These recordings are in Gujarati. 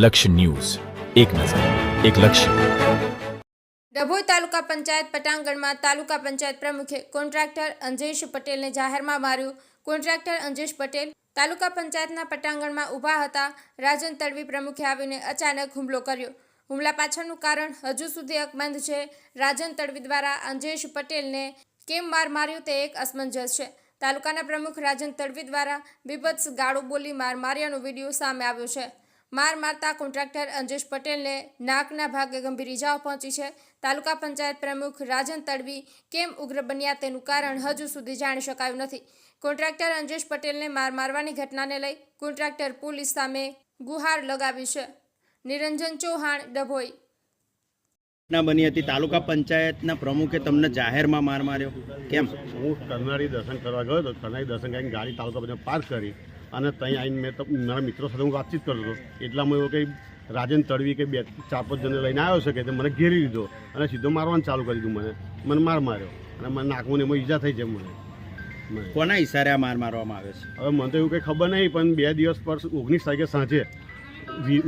લક્ષ્ય ન્યૂઝ, એક નજર, એક લક્ષ્ય. ડભોઈ તાલુકા પંચાયત પટાંગણમાં તાલુકા પંચાયત પ્રમુખે કોન્ટ્રાક્ટર અંજેશ પટેલને જાહેરમાં માર્યું. કોન્ટ્રાક્ટર અંજેશ પટેલ તાલુકા પંચાયતના પટાંગણમાં ઊભા હતા. રાજન તડવી પ્રમુખે આવીને અચાનક હુમલો કર્યો. હુમલા પાછળનું કારણ હજુ સુધી અકબંધ છે. રાજન તડવી દ્વારા અંજેશ પટેલને કેમ માર માર્યો તે એક અસમંજસ છે. તાલુકાના પ્રમુખ રાજન તડવી દ્વારા બીભત્સ ગાળો બોલી માર માર્યાનો વિડીયો સામે આવ્યો છે. માર મારતા કોન્ટ્રાક્ટર અંજેશ પટેલને નાકના ભાગે ગંભીર ઇજાઓ પહોંચી છે. તાલુકા પંચાયત પ્રમુખ રાજન તડવી કેમ ઉગ્ર બન્યા તેનું કારણ હજુ સુધી જાણી શકાયું નથી. કોન્ટ્રાક્ટર અંજેશ પટેલને માર મારવાની ઘટનાને લઈ કોન્ટ્રાક્ટર પોલીસ સામે ગુહાર લગાવી છે. નિરંજન ચૌહાણ, ડભોઈ. ઘટના બની હતી, તાલુકા પંચાયતના પ્રમુખે તમને જાહેરમાં માર માર્યો, કેમ? હું કરનાળી દર્શન કરવા ગયો હતો. કરનાળી દર્શન કરીને ગાડી તાલુકા પંચાયત પાર્ક કરી અને ત્યાં આવીને મેં તો મારા મિત્રો સાથે હું વાતચીત કરતો હતો. એટલામાં એવું કંઈ રાજન તડવી કે 4-5 જણને લઈને આવ્યો છે કે મને ઘેરી લીધો અને સીધો મારવાનું ચાલુ કરી દીધું. મને માર માર્યો અને મને નાકમાં એમાં ઈજા થઈ છે. મને કોના ઈશારે આ માર મારવામાં આવે છે? હવે મને તો એવું કંઈ ખબર નહીં, પણ 2 દિવસ પર 19 તારીખે સાંજે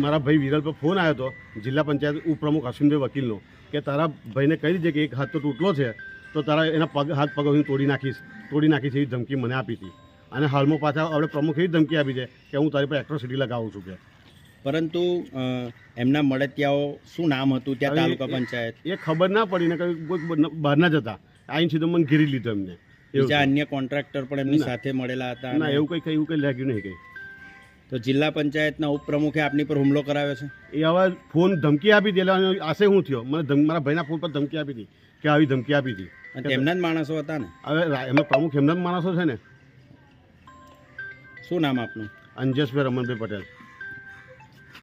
મારા ભાઈ વિરલ પર ફોન આવ્યો હતો, જિલ્લા પંચાયત ઉપપ્રમુખ અશ્વિનભાઈ વકીલનો, કે તારા ભાઈને કહી દીધે કે એક હાથ તો તૂટલો છે તો તારા એના હાથ પગ હું તોડી નાખીશ એવી ધમકી મને આપી હતી. અને હાલમાં પાછા આપણે પ્રમુખ એવી ધમકી આપી છે કે હું તારી પર એટ્રોસિટી લગાવું છું કે. પરંતુ એમના મળતિયાઓ શું નામ હતું ત્યાં તાલુકા પંચાયત? એ ખબર ના પડી ને કોઈ બહારના જ હતા. આઈને સીધો મને ઘેરી લીધો એમને. બીજા અન્ય કોન્ટ્રાક્ટર પણ એમની સાથે મળેલા હતા? ના, એવું કંઈ લાગ્યું નહીં કંઈ. તો જિલ્લા પંચાયતના ઉપપ્રમુખે આપની પર હુમલો કરાવ્યો છે? એ હવે ફોન ધમકી આપી હતી એટલે આશે શું થયો, મને મારા ભાઈના ફોન પર ધમકી આપી હતી કે આવી ધમકી આપી હતી. એમના જ માણસો હતા ને? હવે એમના પ્રમુખ એમના જ માણસો છે ને. શું નામ આપનું? અંજેશભાઈ રમણભાઈ પટેલ.